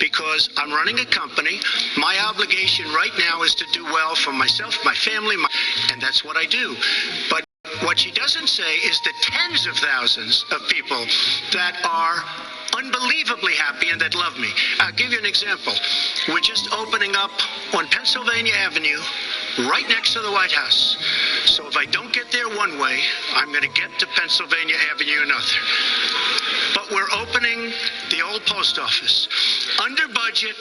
because I'm running a company. My obligation right now is to do well for myself, my family, and that's what I do. But what she doesn't say is the tens of thousands of people that are unbelievably happy and that love me. I'll give you an example. We're just opening up on Pennsylvania Avenue, right next to the White House. So if I don't get there one way, I'm going to get to Pennsylvania Avenue another. But we're opening the old post office under budget,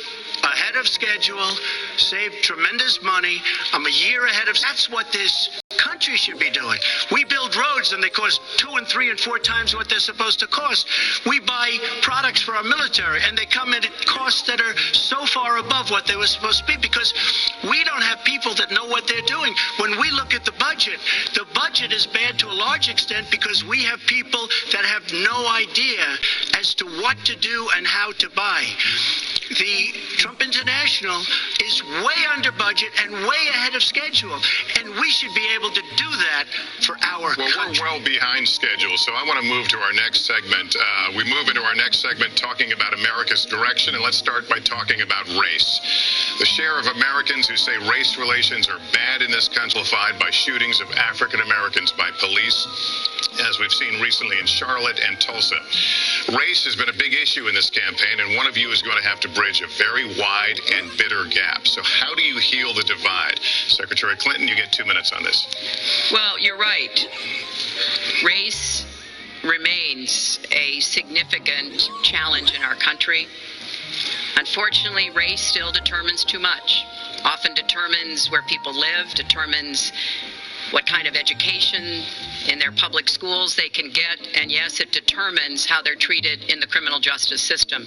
ahead of schedule, saved tremendous money. I'm a year ahead of. That's what this country should be doing. We build roads and they cost 2 and 3 and 4 times what they're supposed to cost. We buy products for our military and they come in at costs that are so far above what they were supposed to be because we don't have people that know what they're doing. When we look at the budget is bad to a large extent because we have people that have no idea as to what to do and how to buy. The Trump International is way under budget and way ahead of schedule, and we should be able to do that for our country. We're well behind schedule, so I want to move to our next segment. We move into our next segment talking about America's direction, and let's start by talking about race. The share of Americans who say race relations are bad in this country amplified by shootings of African Americans by police, as we've seen recently in Charlotte and Tulsa. Race has been a big issue in this campaign, and one of you is going to have to bridge a very wide and bitter gap. So how do you heal the divide? Secretary Clinton, you get 2 minutes on this. Well, you're right. Race remains a significant challenge in our country. Unfortunately, race still determines too much. Often determines where people live, determines what kind of education in their public schools they can get, and yes, it determines how they're treated in the criminal justice system.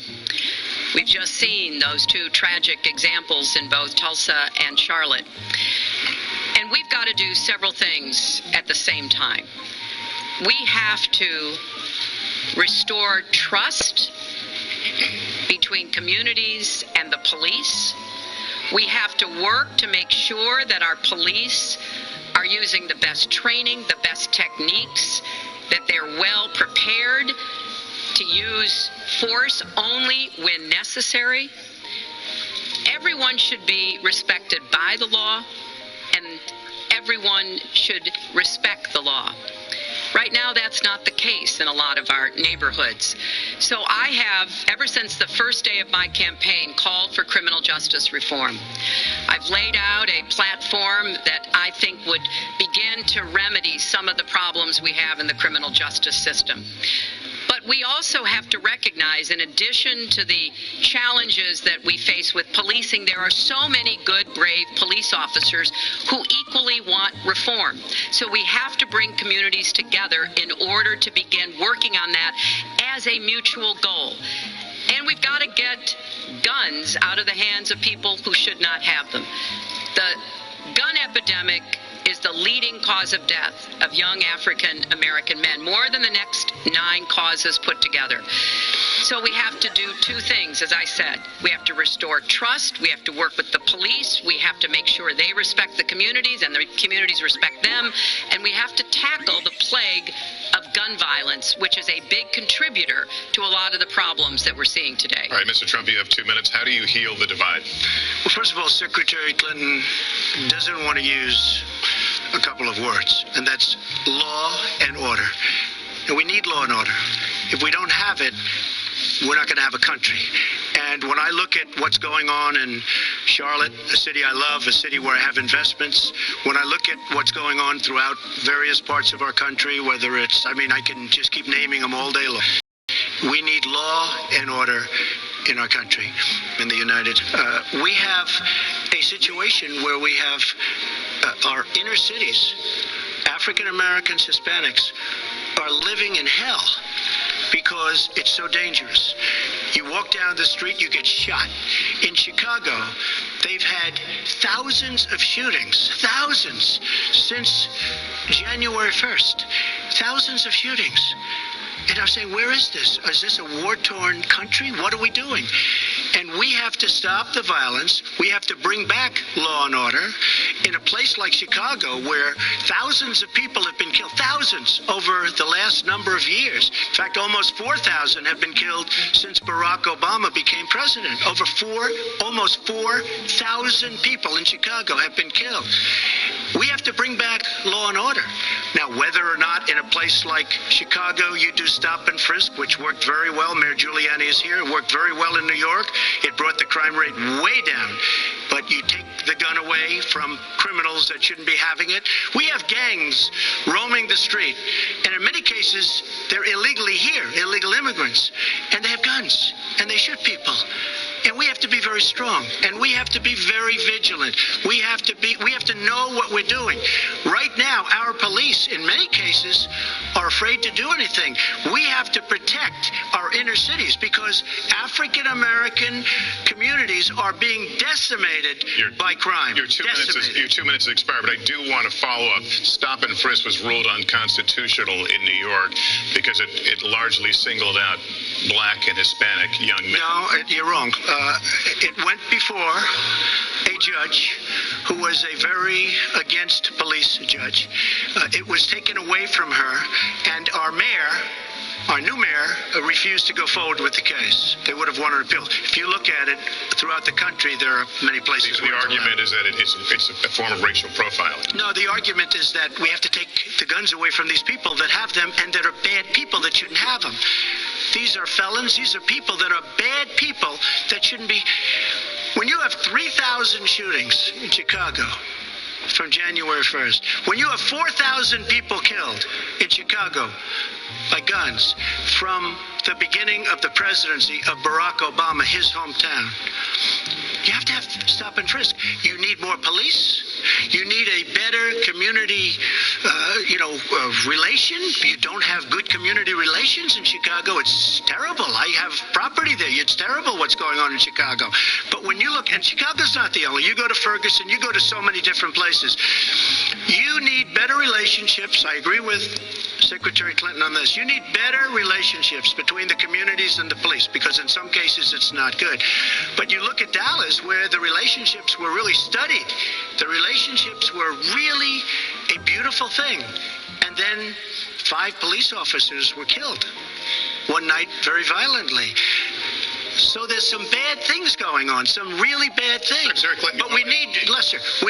We've just seen those 2 tragic examples in both Tulsa and Charlotte. And we've got to do several things at the same time. We have to restore trust between communities and the police. We have to work to make sure that our police are using the best training, the best techniques, that they're well prepared to use force only when necessary. Everyone should be respected by the law, and everyone should respect the law. Right now, that's not the case in a lot of our neighborhoods. So I have, ever since the first day of my campaign, called for criminal justice reform. I've laid out a platform that I think would begin to remedy some of the problems we have in the criminal justice system. But we also have to recognize, in addition to the challenges that we face with policing, there are so many good, brave police officers who equally want reform. So we have to bring communities together in order to begin working on that as a mutual goal. And we've got to get guns out of the hands of people who should not have them. The gun epidemic is the leading cause of death of young African American men, more than the next 9 causes put together. So we have to do 2 things, as I said. We have to restore trust. We have to work with the police. We have to make sure they respect the communities and the communities respect them. And we have to tackle the plague of gun violence, which is a big contributor to a lot of the problems that we're seeing today. All right, Mr. Trump, you have 2 minutes. How do you heal the divide? Well, first of all, Secretary Clinton doesn't want to use a couple of words, and that's law and order. And we need law and order. If we don't have it, we're not going to have a country. And when I look at what's going on in Charlotte, a city I love, a city where I have investments, when I look at what's going on throughout various parts of our country, whether it's, I can just keep naming them all day long. We need law and order in our country, in the United. We have a situation where we have our inner cities, African Americans, Hispanics, are living in hell because it's so dangerous. You walk down the street, you get shot. In Chicago, they've had thousands of shootings, thousands, since January 1st. Thousands of shootings. And I'm saying, where is this? Is this a war-torn country? What are we doing? And we have to stop the violence. We have to bring back law and order. In a place like Chicago, where thousands of people have been killed, thousands over the last number of years. In fact, almost 4,000 have been killed since Barack Obama became president. Almost 4,000 people in Chicago have been killed. We have to bring back law and order. Now, whether or not in a place like Chicago you do stop and frisk, which worked very well, Mayor Giuliani is here, it worked very well in New York, it brought the crime rate way down. But you take the gun away from criminals that shouldn't be having it. We have gangs roaming the street, and in many cases, they're illegally here, illegal immigrants, and they have guns, and they shoot people. And we have to be very strong, and we have to be very vigilant. We have to know what we're doing. Right now, our police, in many cases, are afraid to do anything. We have to protect our inner cities because African American communities are being decimated by crime. Your 2 minutes has expired, but I do want to follow up. Stop and frisk was ruled unconstitutional in New York because it largely singled out black and Hispanic young men. No, you're wrong. It went before a judge who was a very against police judge. It was taken away from her, and our new mayor, refused to go forward with the case. They would have won an appeal. If you look at it throughout the country, there are many places. The argument is that it's a form of racial profiling. No, the argument is that we have to take the guns away from these people that have them and that are bad people that shouldn't have them. These are felons. These are people that are bad people that shouldn't be. When you have 3,000 shootings in Chicago from January 1st, when you have 4,000 people killed in Chicago by guns from the beginning of the presidency of Barack Obama, his hometown, you have to have stop and frisk. You need more police. You need a better community, relation. You don't have good community relations in Chicago. It's terrible. I have property there. It's terrible what's going on in Chicago. But when you look, and Chicago's not the only. You go to Ferguson. You go to so many different places. You need better relationships. I agree with Secretary Clinton on this. You need better relationships between the communities and the police because in some cases it's not good. But you look at Dallas where the relationships were really studied. The relationships were really a beautiful thing. And then 5 police officers were killed one night very violently. So there's some bad things going on, some really bad things. But we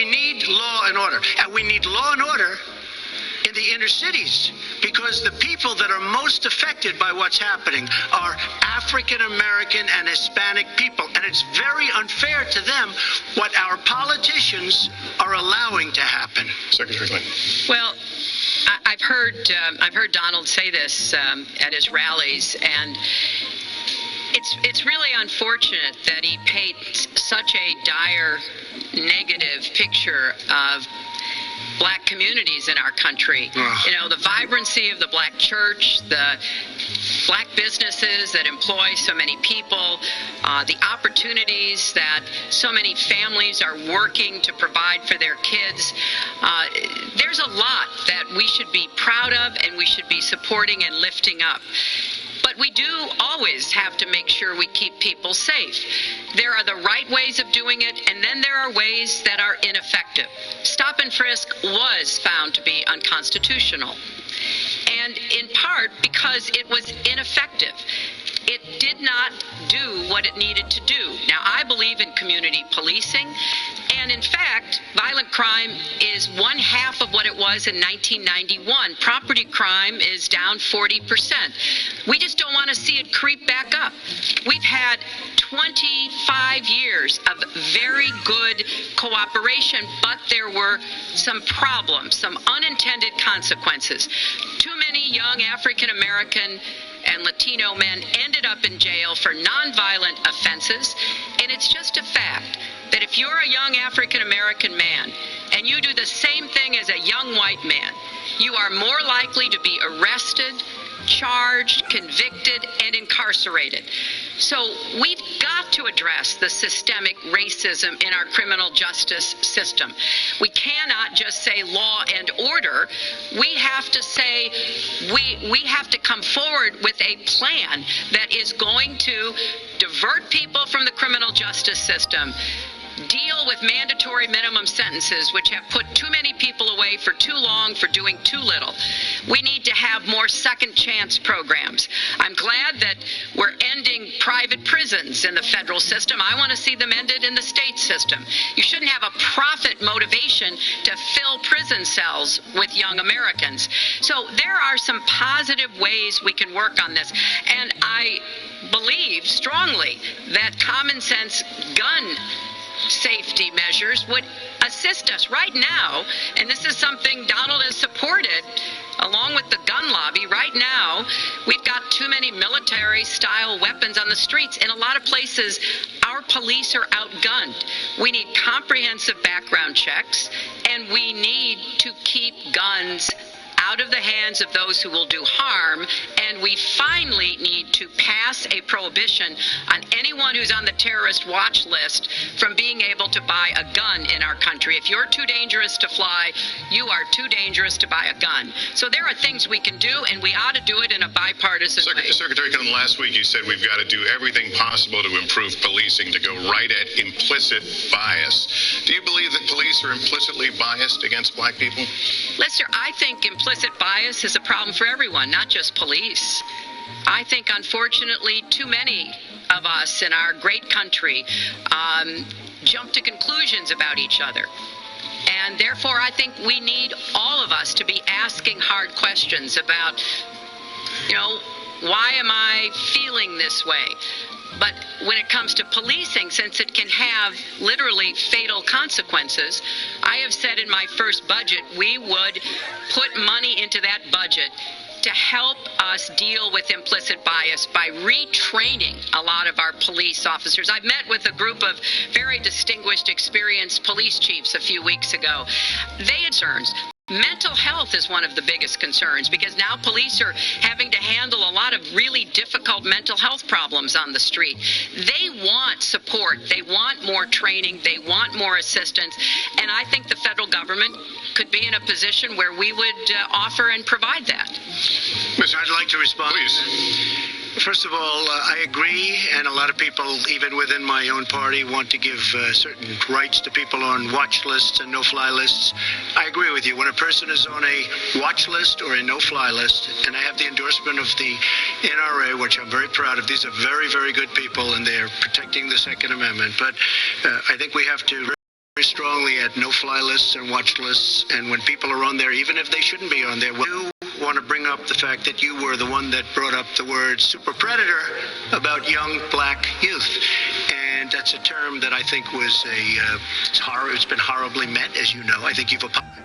need law and order. And we need law and order in the inner cities because the people that are most affected by what's happening are African American and Hispanic people, and it's very unfair to them what our politicians are allowing to happen. Secretary Clinton. Well, I've heard Donald say this at his rallies, and it's really unfortunate that he paints such a dire, negative picture of black communities in our country. You know, the vibrancy of the black church, the black businesses that employ so many people, the opportunities that so many families are working to provide for their kids. There's a lot that we should be proud of and we should be supporting and lifting up. But we do always have to make sure we keep people safe. There are the right ways of doing it, and then there are ways that are ineffective. Stop and frisk was found to be unconstitutional, and in part because it was ineffective. It did not do what it needed to do. Now, I believe in community policing, and in fact, violent crime is 1/2 of what it was in 1991. Property crime is down 40%. We just don't want to see it creep back up. We've had 25 years of very good cooperation, but there were some problems, some unintended consequences. Too many young African American and Latino men ended up in jail for nonviolent offenses, and it's just a fact that if you're a young African American man and you do the same thing as a young white man, you are more likely to be arrested, charged, convicted, and incarcerated. So we've got to address the systemic racism in our criminal justice system. We cannot just say law and order. We have to say we have to come forward with a plan that is going to divert people from the criminal justice system, deal with mandatory minimum sentences, which have put too many people away for too long for doing too little. We need to have more second chance programs. I'm glad that we're ending private prisons in the federal system. I want to see them ended in the state system. You shouldn't have a profit motivation to fill prison cells with young Americans. So there are some positive ways we can work on this. And I believe strongly that common sense gun safety measures would assist us right now, and this is something Donald has supported along with the gun lobby. Right now, we've got too many military-style weapons on the streets. In a lot of places, our police are outgunned. We need comprehensive background checks, and we need to keep guns out of the hands of those who will do harm, and we finally need to pass a prohibition on anyone who's on the terrorist watch list from being able to buy a gun in our country. If you're too dangerous to fly, you are too dangerous to buy a gun. So there are things we can do, and we ought to do it in a bipartisan way. Secretary Clinton, last week you said we've got to do everything possible to improve policing, to go right at implicit bias. Do you believe that police are implicitly biased against black people? Lester, I think implicit bias is a problem for everyone, not just police. I think, unfortunately, too many of us in our great country jump to conclusions about each other. And therefore, I think we need all of us to be asking hard questions about, why am I feeling this way? But when it comes to policing, since it can have literally fatal consequences, I have said in my first budget we would put money into that budget to help us deal with implicit bias by retraining a lot of our police officers. I met with a group of very distinguished, experienced police chiefs a few weeks ago. They had concerns. Mental health is one of the biggest concerns because now police are having to handle a lot of really difficult mental health problems on the street. They want support. They want more training. They want more assistance. And I think the federal government could be in a position where we would offer and provide that. I'd like to respond. Please. First of all, I agree, and a lot of people, even within my own party, want to give certain rights to people on watch lists and no-fly lists. I agree with you. When a person is on a watch list or a no-fly list, and I have the endorsement of the NRA, which I'm very proud of, these are very, very good people, and they're protecting the Second Amendment. But I think we have to very strongly at no-fly lists and watch lists, and when people are on there, even if they shouldn't be on there, want to bring up the fact that you were the one that brought up the word super predator about young black youth. And that's a term that I think was it's been horribly met, as you know. I think you've apologized.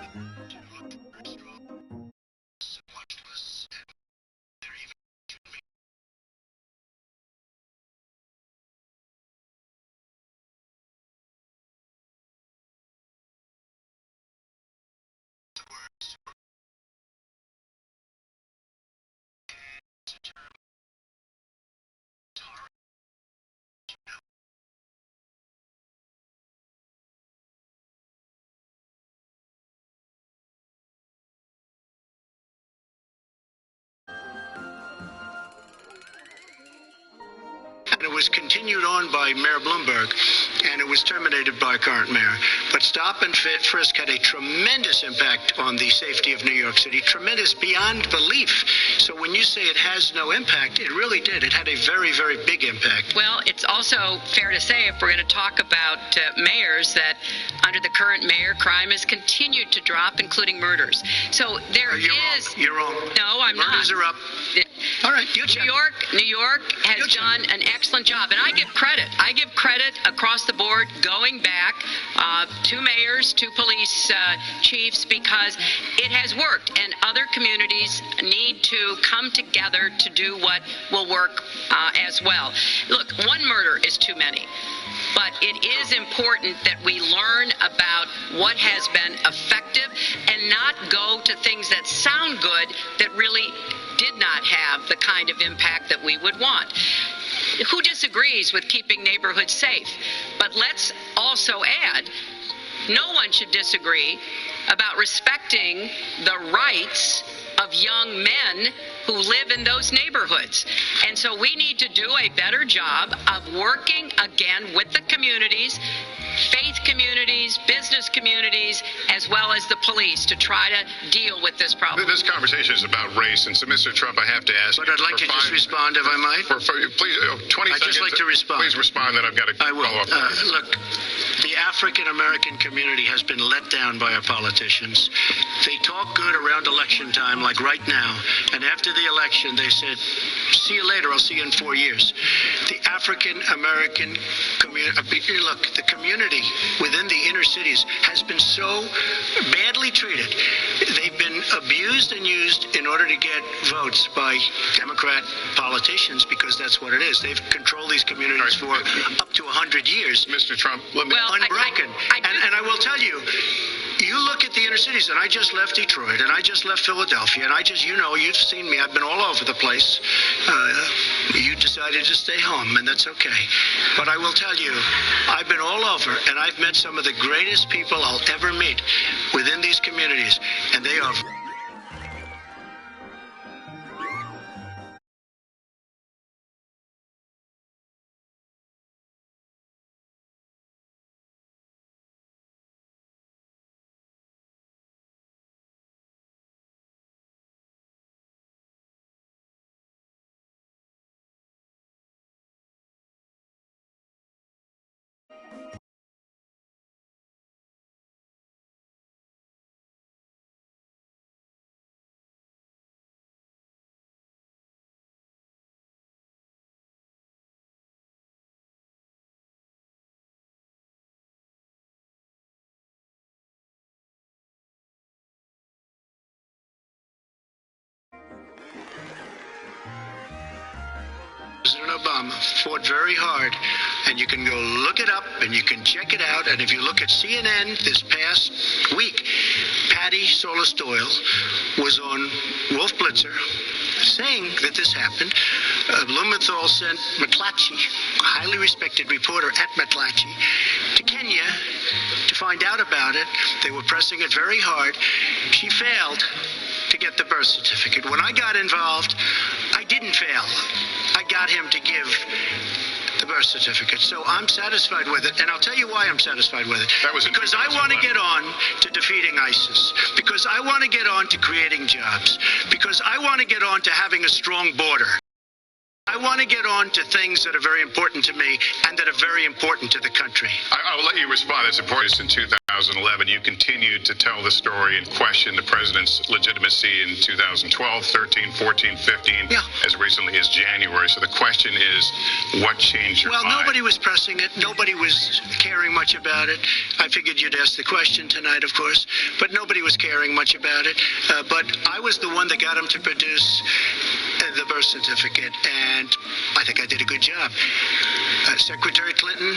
And it was continued on by Mayor Bloomberg, and it was terminated by current mayor. But stop and frisk had a tremendous impact on the safety of New York City, tremendous beyond belief. So when you say it has no impact, it really did. It had a very, very big impact. Well, it's also fair to say, if we're going to talk about mayors, that under the current mayor, crime has continued to drop, including murders. So You're wrong. No, I'm not. Murders are up. All right, you check. New York has done an excellent job, and I give credit. I give credit across the board, going back to mayors, to police chiefs, because it has worked, and other communities need to come together to do what will work as well. Look, one murder is too many. But it is important that we learn about what has been effective and not go to things that sound good that really did not have the kind of impact that we would want. Who disagrees with keeping neighborhoods safe? But let's also add, no one should disagree about respecting the rights of young men who live in those neighborhoods. And so we need to do a better job of working again with the communities, faith communities, business communities, as well as the police to try to deal with this problem. This conversation is about race, and so, Mr. Trump, I have to ask but you. I'd like to just respond, if I might. Please, 20 I'd seconds. just like to respond. Please respond, then I've got to I will. follow up. Look, the African-American community has been let down by our politicians. They talk good around election time, like right now, and after the election, they said, see you later, I'll see you in 4 years. The African-American community, look, the community within the inner cities has been so badly treated. They've been abused and used in order to get votes by Democrat politicians, because that's what it is. They've controlled these communities for up to 100 years. Mr. Trump, let me... Unbroken. And I will tell you, you look at the inner cities, and I just left Detroit, and I just left Philadelphia, and you've seen me. I've been all over the place. You decided to stay home, and that's okay. But I will tell you, I've been all over, and I've met some of the greatest people I'll ever meet within these communities, and they are... President Obama fought very hard, and you can go look it up and you can check it out. And if you look at CNN this past week, Patty Solis Doyle was on Wolf Blitzer saying that this happened. Blumenthal sent McClatchy, a highly respected reporter at McClatchy, to Kenya to find out about it. They were pressing it very hard. She failed to get the birth certificate. When I got involved, I didn't fail. I got him to give the birth certificate. So I'm satisfied with it, and I'll tell you why I'm satisfied with it. That was because I want to get on to defeating ISIS, because I want to get on to creating jobs, because I want to get on to having a strong border. I want to get on to things that are very important to me and that are very important to the country. I'll let you respond. It's important. In 2011, you continued to tell the story and question the president's legitimacy in 2012, 13, 14, 15, as recently as January. So the question is, what changed your mind? Well, nobody was pressing it. Nobody was caring much about it. I figured you'd ask the question tonight, of course, but nobody was caring much about it. But I was the one that got him to produce the birth certificate, and I think I did a good job. Secretary Clinton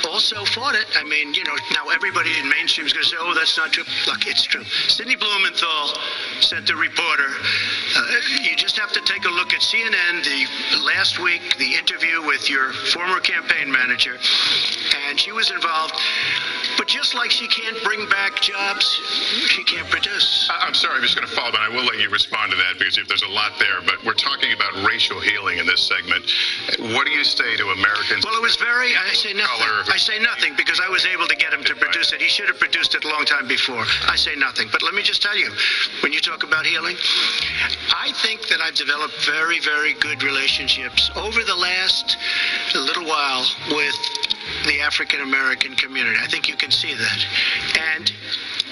also fought it. I mean, now everybody in mainstream is going to say, oh, that's not true. Look, it's true. Sidney Blumenthal sent a reporter. You just have to take a look at CNN last week, the interview with your former campaign manager, and she was involved. But just like she can't bring back jobs, she can't produce. I'm sorry, I'm just going to follow, but I will let you respond to that because there's a lot there. But we're talking about racial healing in this segment. What do you say to Americans? Well, it was I say nothing. I say nothing because I was able to get him to produce it. He should have produced it a long time before. I say nothing. But let me just tell you, when you talk about healing, I think that I've developed very, very good relationships over the last little while with the African American community. I think you can see that. And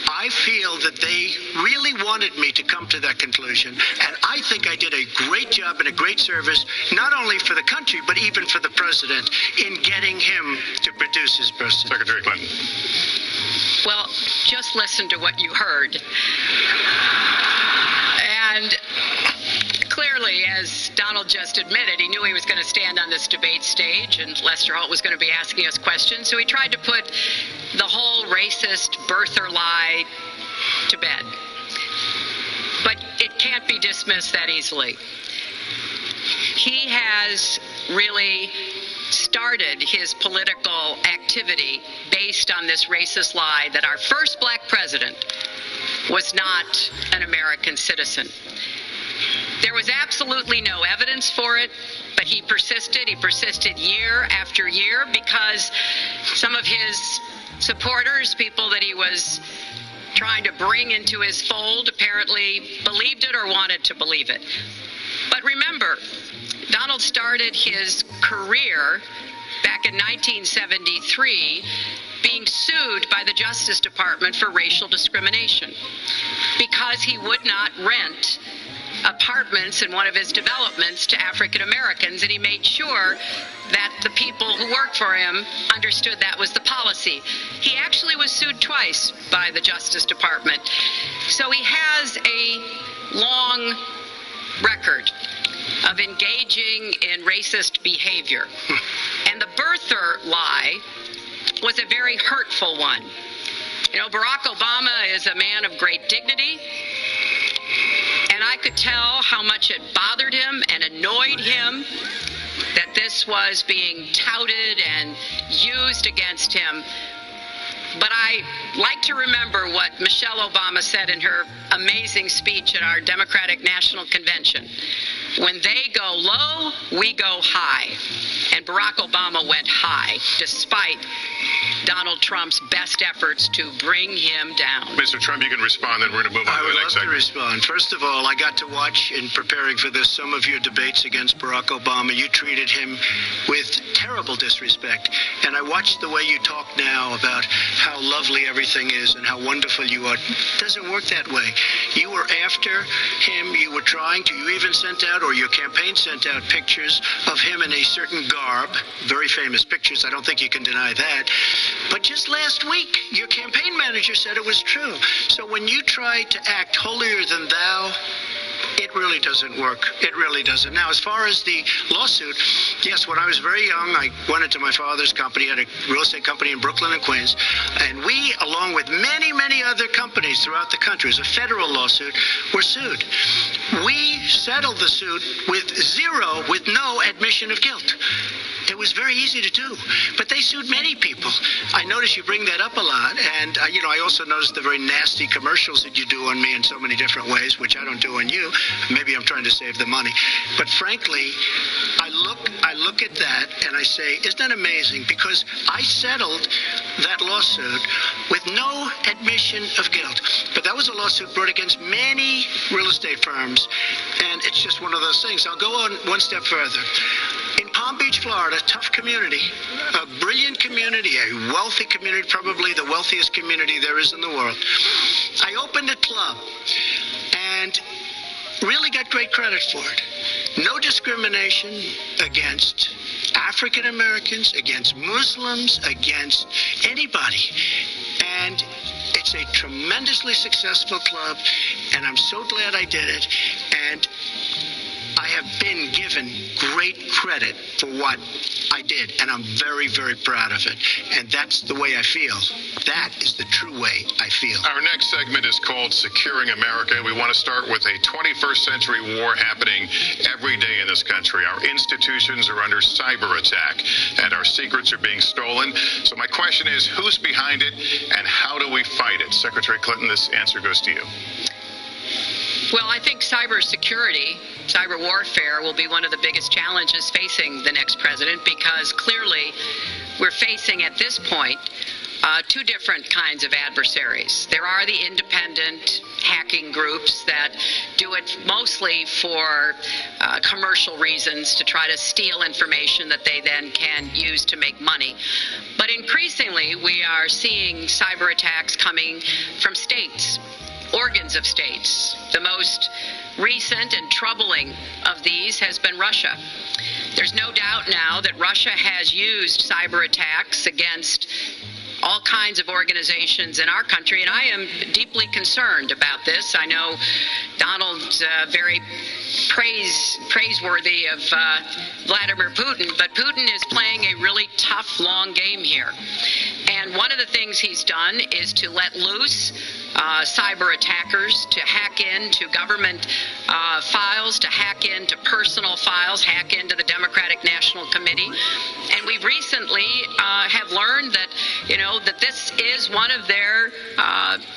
I feel that they really wanted me to come to that conclusion, and I think I did a great job and a great service, not only for the country, but even for the president, in getting him to produce his birth certificate. Secretary Clinton. Well, just listen to what you heard. And clearly, as Donald just admitted, he knew he was going to stand on this debate stage and Lester Holt was going to be asking us questions. So he tried to put the whole racist birther lie to bed. But it can't be dismissed that easily. He has really started his political activity based on this racist lie that our first black president was not an American citizen. There was absolutely no evidence for it, but he persisted. He persisted year after year because some of his supporters, people that he was trying to bring into his fold, apparently believed it or wanted to believe it. But remember, Donald started his career back in 1973 being sued by the Justice Department for racial discrimination because he would not rent apartments in one of his developments to African Americans, and he made sure that the people who worked for him understood that was the policy. He actually was sued twice by the Justice Department. So he has a long record of engaging in racist behavior. And the birther lie was a very hurtful one. You know, Barack Obama is a man of great dignity, and I could tell how much it bothered him and annoyed him that this was being touted and used against him. But I like to remember what Michelle Obama said in her amazing speech at our Democratic National Convention. When they go low, we go high. And Barack Obama went high, despite Donald Trump's best efforts to bring him down. Mr. Trump, you can respond, then we're going to move on to the next segment. I would love to respond. First of all, I got to watch, in preparing for this, some of your debates against Barack Obama. You treated him with terrible disrespect. And I watched the way you talk now about how lovely everything is and how wonderful you are. It doesn't work that way. You were after him. You were trying to. You even sent out, or your campaign sent out, pictures of him in a certain garb. Very famous pictures. I don't think you can deny that. But just last week, your campaign manager said it was true. So when you try to act holier than thou, it really doesn't work. It really doesn't. Now, as far as the lawsuit, yes, when I was very young, I went into my father's company, had a real estate company in Brooklyn and Queens, and we, along with many, many other companies throughout the country, it was a federal lawsuit, were sued. We settled the suit with no admission of guilt. It was very easy to do, but they sued many people. I notice you bring that up a lot, and I also noticed the very nasty commercials that you do on me in so many different ways, which I don't do on you. Maybe I'm trying to save the money, but frankly, I look at that and I say, isn't that amazing? Because I settled that lawsuit with no admission of guilt, but that was a lawsuit brought against many real estate firms, and it's just one of those things. I'll go on one step further. In Palm Beach, Florida, tough community, a brilliant community, a wealthy community, probably the wealthiest community there is in the world. I opened a club and really got great credit for it. No discrimination against African Americans, against Muslims, against anybody. And it's a tremendously successful club, and I'm so glad I did it. And I have been given great credit for what I did, and I'm very, very proud of it. And that's the way I feel. That is the true way I feel. Our next segment is called Securing America. We want to start with a 21st century war happening every day in this country. Our institutions are under cyber attack, and our secrets are being stolen. So my question is, who's behind it, and how do we fight it? Secretary Clinton, this answer goes to you. Well, I think cybersecurity, cyber warfare will be one of the biggest challenges facing the next president, because clearly we're facing at this point two different kinds of adversaries. There are the independent hacking groups that do it mostly for commercial reasons, to try to steal information that they then can use to make money. But increasingly, we are seeing cyber attacks coming from states, organs of states. The most recent and troubling of these has been Russia. There's no doubt now that Russia has used cyber attacks against all kinds of organizations in our country, and I am deeply concerned about this. I know Donald's very praiseworthy of Vladimir Putin, but Putin is playing a really tough, long game here. And one of the things he's done is to let loose cyber attackers to hack into government files, to hack into personal files, hack into the Democratic National Committee. And we recently have learned that, that this is one of their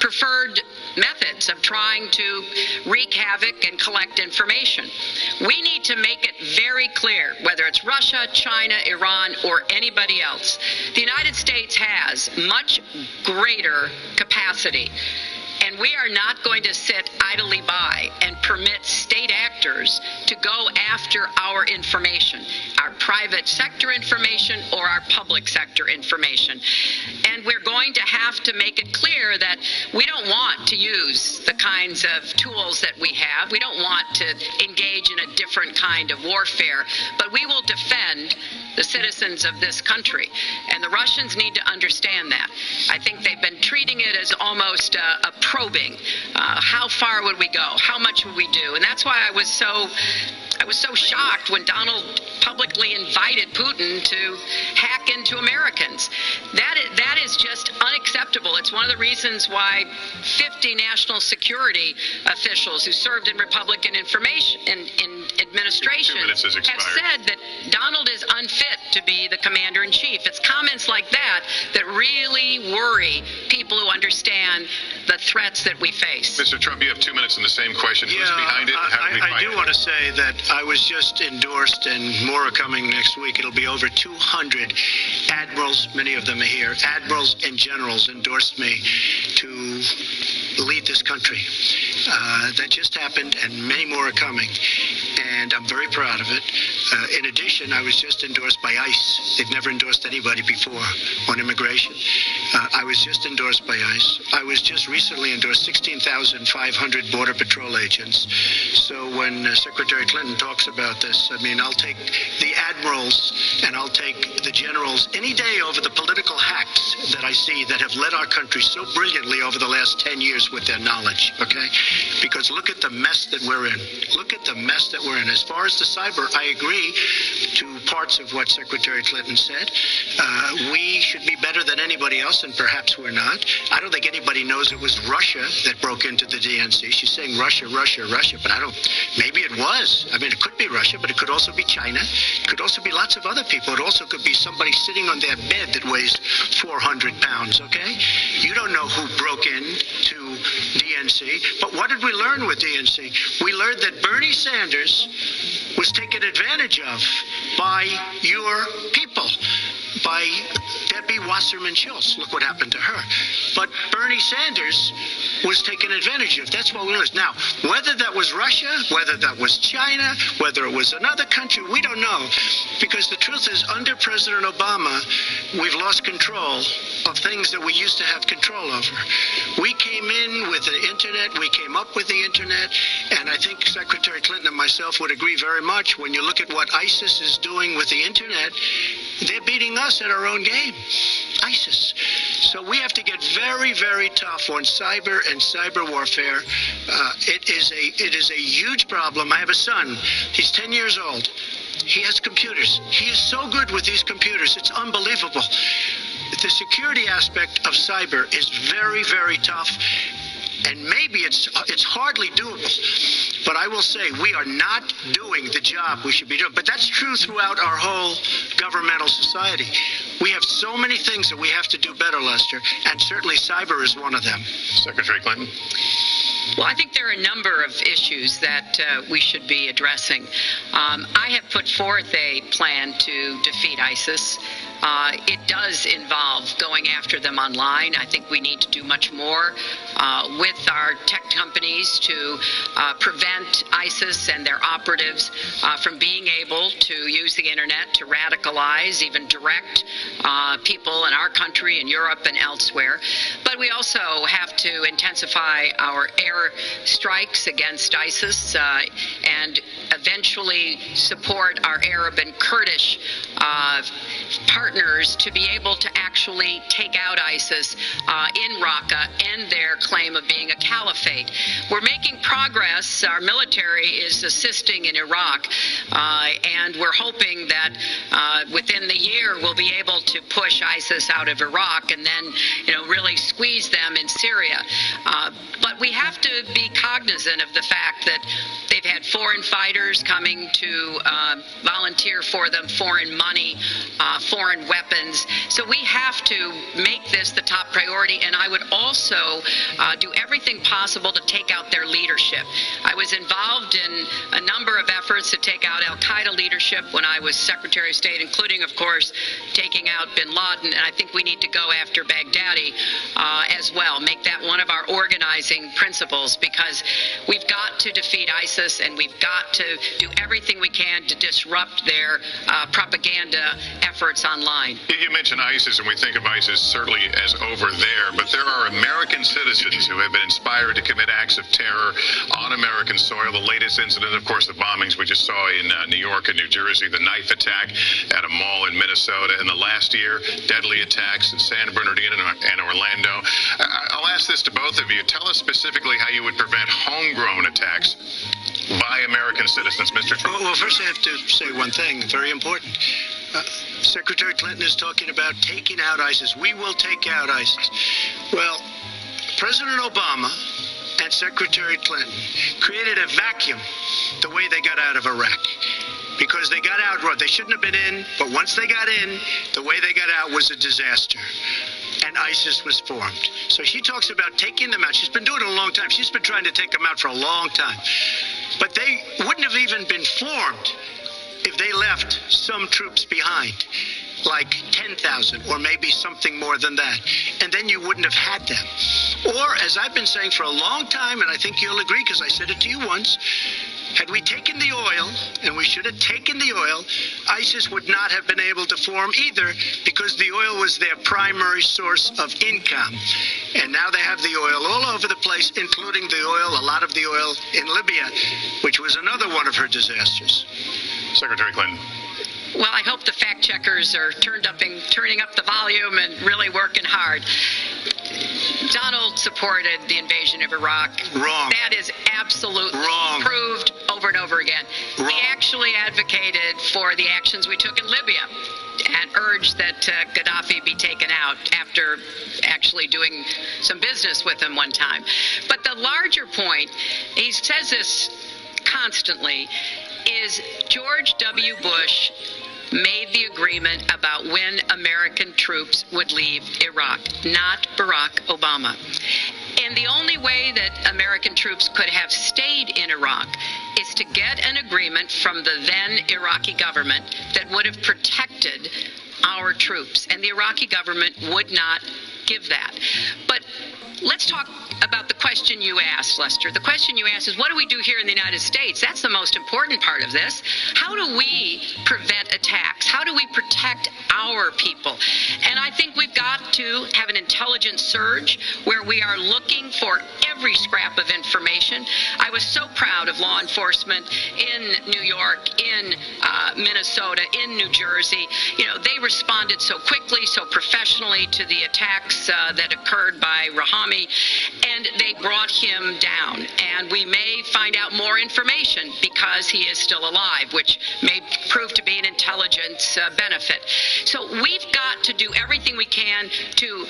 preferred methods of trying to wreak havoc and collect information. We need to make it very clear, whether it's Russia, China, Iran, or anybody else, the United States has much greater capacity. And we are not going to sit idly by and permit state actors to go after our information, our private sector information or our public sector information. And we're going to have to make it clear that we don't want to use the kinds of tools that we have. We don't want to engage in a different kind of warfare, but we will defend the citizens of this country. And the Russians need to understand that. I think they've been treating it as almost a probing. How far would we go? How much would we do? And that's why I was so shocked when Donald publicly invited Putin to hack into Americans. That is just unacceptable. It's one of the reasons why 50 national security officials who served in Republican information in administration have said that Donald is unfit to be the commander-in-chief. It's comments like that that really worry people who understand the threats that we face. Mr. Trump, you have 2 minutes in the same question. Who's behind it? I do want to say that I was just endorsed, and more are coming next week. It'll be over 200 admirals, many of them are here, admirals and generals endorsed me to lead this country. That just happened, and many more are coming, and I'm very proud of it. In addition, I was just endorsed by ICE. They've never endorsed anybody before on immigration. I was just endorsed by ICE. I was just recently endorsed 16,500 Border Patrol agents. So when Secretary Clinton talks about this, I mean, I'll take the admirals and I'll take the generals any day over the political hacks that I see that have led our country so brilliantly over the last 10 years with their knowledge, okay? Because look at the mess that we're in. Look at the mess that we're in. As far as the cyber, I agree to parts of what Secretary Clinton said. We should be better than anybody else, and perhaps we're not. I don't think anybody knows it was Russia that broke into the DNC. She's saying Russia, Russia, Russia, but maybe it was. I mean, it could be Russia, but it could also be China. It could also be lots of other people. It also could be somebody sitting on their bed that weighs 400 pounds, okay? You don't know who broke into DNC, but what did we learn with DNC? We learned that Bernie Sanders was taken advantage of by your people, by Debbie Wasserman Schultz. Look what happened to her. But Bernie Sanders was taken advantage of. That's what we learned. Now, whether that was Russia, whether that was China, whether it was another country, we don't know. Because the truth is, under President Obama, we've lost control of things that we used to have control over. We came in with the internet, we came up with the internet, and I think Secretary Clinton and myself would agree very much. When you look at what ISIS is doing with the internet, they're beating us at our own game. ISIS. So we have to get very, very tough on cyber and cyber warfare. It is a huge problem. I have a son. He's 10 years old. He has computers. He is so good with these computers. It's unbelievable. The security aspect of cyber is very, very tough. And maybe it's hardly doable. But I will say we are not doing the job we should be doing. But that's true throughout our whole governmental society. We have so many things that we have to do better, Lester, and certainly cyber is one of them. Secretary Clinton? Well, I think there are a number of issues that we should be addressing. I have put forth a plan to defeat ISIS. It does involve going after them online. I think we need to do much more with our tech companies to prevent ISIS and their operatives from being able to use the internet to radicalize, even direct people in our country, in Europe, and elsewhere. But we also have to intensify our air strikes against ISIS and eventually support our Arab and Kurdish partners to be able to actually take out ISIS in Raqqa and their claim of being a caliphate. We're making progress. Our military is assisting in Iraq, and we're hoping that within the year we'll be able to push ISIS out of Iraq and then, really squeeze them in Syria. But we have to be cognizant of the fact that they've had foreign fighters coming to volunteer for them, foreign money, foreign weapons. So we have to make this the top priority, and I would also do everything possible to take out their leadership. I was involved in a number of efforts to take out al-Qaeda leadership when I was Secretary of State, including, of course, taking out bin Laden, and I think we need to go after Baghdadi as well, make that one of our organizing principles, because we've got to defeat ISIS and we've got to do everything we can to disrupt their propaganda efforts online. You mentioned ISIS, and we think of ISIS certainly as over there, but there are American citizens who have been inspired to commit acts of terror on American soil. The latest incident, of course, the bombings we just saw in New York and New Jersey, the knife attack at a mall in Minnesota in the last year, deadly attacks in San Bernardino and Orlando. I'll ask this to both of you. Tell us specifically how you would prevent homegrown attacks by American citizens, Mr. Trump. Well, first I have to say one thing, very important. Secretary Clinton is talking about taking out ISIS. We will take out ISIS. Well, President Obama and Secretary Clinton created a vacuum the way they got out of Iraq. Because they got out, they shouldn't have been in, but once they got in, the way they got out was a disaster. And ISIS was formed. So she talks about taking them out. She's been doing it a long time. She's been trying to take them out for a long time. But they wouldn't have even been formed if they left some troops behind, like 10,000 or maybe something more than that. And then you wouldn't have had them. Or, as I've been saying for a long time, and I think you'll agree because I said it to you once, had we taken the oil, and we should have taken the oil, ISIS would not have been able to form either, because the oil was their primary source of income. And now they have the oil all over the place, including a lot of the oil in Libya, which was another one of her disasters. Secretary Clinton. Well, I hope the fact checkers are turning up the volume and really working hard. Donald supported the invasion of Iraq. Wrong. That is absolutely wrong. Proved over and over again. Wrong. He actually advocated for the actions we took in Libya and urged that Gaddafi be taken out after actually doing some business with him one time. But the larger point, he says this constantly, is George W. Bush made the agreement about when American troops would leave Iraq, not Barack Obama. And the only way that American troops could have stayed in Iraq is to get an agreement from the then Iraqi government that would have protected our troops. And the Iraqi government would not give that. But let's talk about the question you asked, Lester. The question you asked is, what do we do here in the United States? That's the most important part of this. How do we prevent attacks? How do we protect our people? And I think we've got to have an intelligence surge where we are looking for every scrap of information. I was so proud of law enforcement in New York, in Minnesota, in New Jersey. They responded so quickly, so professionally to the attacks that occurred by Rahami, and they brought him down. And we may find out more information because he is still alive, which may prove to be an intelligence benefit. So we've got to do everything we can to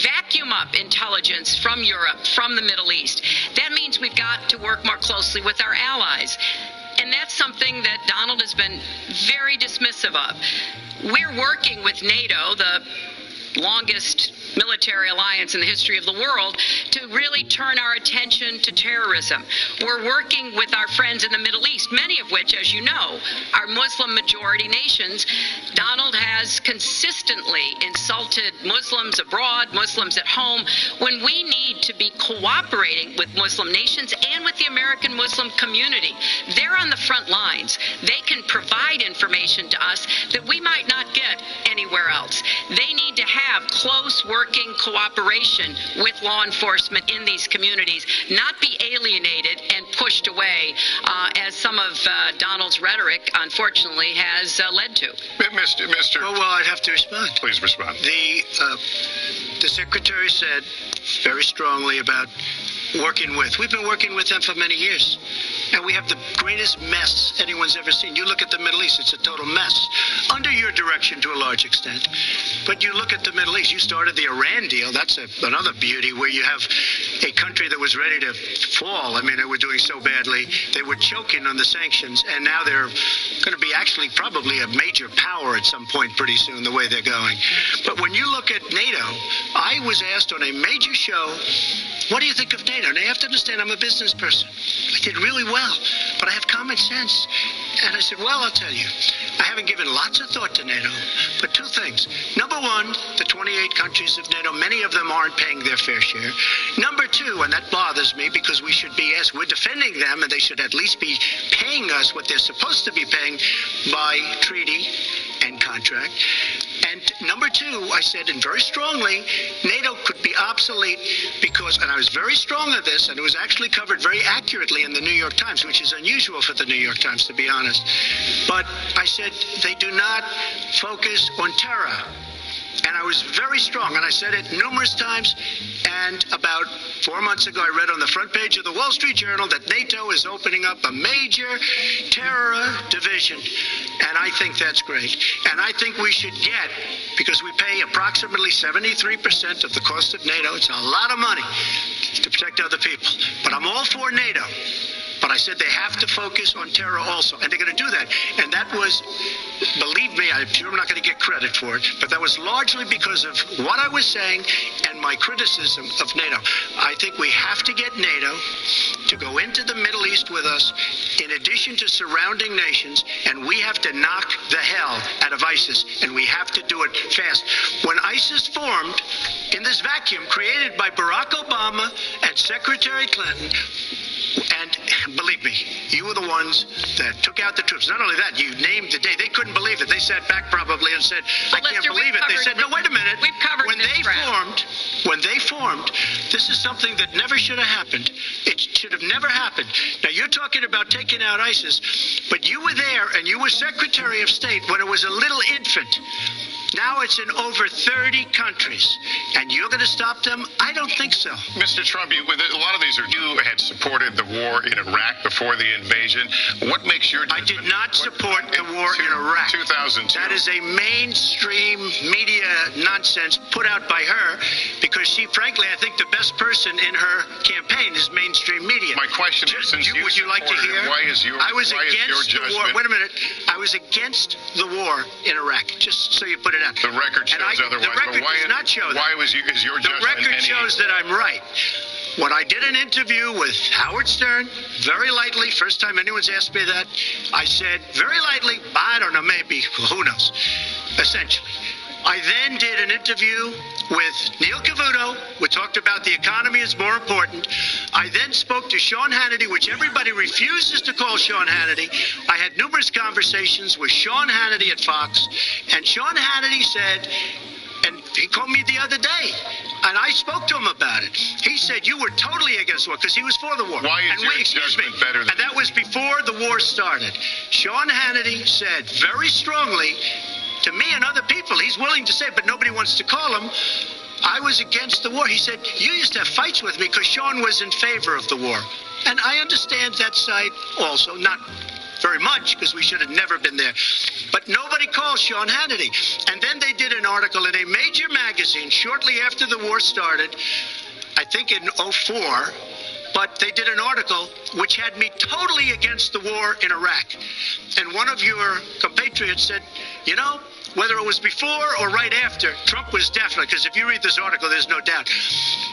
vacuum up intelligence from Europe, from the Middle East. That means we've got to work more closely with our allies. And that's something that Donald has been very dismissive of. We're working with NATO, the longest military alliance in the history of the world, to really turn our attention to terrorism. We're working with our friends in the Middle East, many of which, as you know, are Muslim majority nations. Donald has consistently insulted Muslims abroad, Muslims at home, when we need to be cooperating with Muslim nations and with the American Muslim community. They're on the front lines. They can provide information to us that we might not get anywhere else. They need to have close working cooperation with law enforcement in these communities, not be alienated and pushed away, as some of Donald's rhetoric, unfortunately, has led to. Mr. Well, I'd have to respond. Please respond. The secretary said very strongly about working with. We've been working with them for many years. And we have the greatest mess anyone's ever seen. You look at the Middle East, it's a total mess. Under your direction to a large extent. But you look at the Middle East, you started the Iran deal. That's another beauty where you have a country that was ready to fall. I mean, they were doing so badly. They were choking on the sanctions. And now they're going to be actually probably a major power at some point pretty soon, the way they're going. But when you look at NATO, I was asked on a major show, what do you think of NATO? Now, you have to understand, I'm a business person. I did really well, but I have common sense. And I said, well, I'll tell you, I haven't given lots of thought to NATO, but two things. Number one, the 28 countries of NATO, many of them aren't paying their fair share. Number two, and that bothers me because we should be, as we're defending them, and they should at least be paying us what they're supposed to be paying by treaty and contract. And number two, I said, and very strongly, NATO could be obsolete because, and I was very strong on this, and it was actually covered very accurately in the New York Times, which is unusual for the New York Times, to be honest. But I said, they do not focus on terror. And I was very strong, and I said it numerous times. And about 4 months ago, I read on the front page of the Wall Street Journal that NATO is opening up a major terror division. And I think that's great. And I think we should get, because we pay approximately 73% of the cost of NATO. It's a lot of money to protect other people. But I'm all for NATO. But I said they have to focus on terror also, and they're going to do that. And that was, believe me, I'm sure I'm not going to get credit for it, but that was largely because of what I was saying and my criticism of NATO. I think we have to get NATO to go into the Middle East with us, in addition to surrounding nations, and we have to knock the hell out of ISIS, and we have to do it fast. When ISIS formed in this vacuum created by Barack Obama and Secretary Clinton, and believe me, you were the ones that took out the troops. Not only that, you named the day. They couldn't believe it. They sat back probably and said, I can't believe it. They said, no, wait a minute. We've covered when they formed, this is something that never should have happened. It should have never happened. Now, you're talking about taking out ISIS, but you were there and you were Secretary of State when it was a little infant. Now it's in over 30 countries. And you're going to stop them? I don't think so. Mr. Trump, a lot of these are, you had supported the war in Iraq before the invasion. What makes your judgment? I did not support the war in Iraq. 2002. That is a mainstream media nonsense put out by her because she, frankly, I think the best person in her campaign is mainstream media. My question is, since would you like to hear? Why is your judgment? Wait a minute. I was against the war in Iraq, just so you put it out. The record shows otherwise. The record does not show that. Why is your judgment? The record shows that I'm right. When I did an interview with Howard Stern, very lightly, first time anyone's asked me that, I said, very lightly, I don't know, maybe, who knows, essentially. I then did an interview with Neil Cavuto. We talked about the economy is more important. I then spoke to Sean Hannity, which everybody refuses to call Sean Hannity. I had numerous conversations with Sean Hannity at Fox, and Sean Hannity said, and he called me the other day, and I spoke to him about it. He said, you were totally against the war, because he was for the war. Why is your judgment better than... And that was before the war started. Sean Hannity said very strongly, to me and other people, he's willing to say, but nobody wants to call him, I was against the war. He said, you used to have fights with me because Sean was in favor of the war. And I understand that side also, not very much, because we should have never been there. But nobody calls Sean Hannity. And then they did an article in a major magazine shortly after the war started, I think in 2004, but they did an article which had me totally against the war in Iraq. And one of your compatriots said, you know, whether it was before or right after, Trump was definitely, because if you read this article, there's no doubt.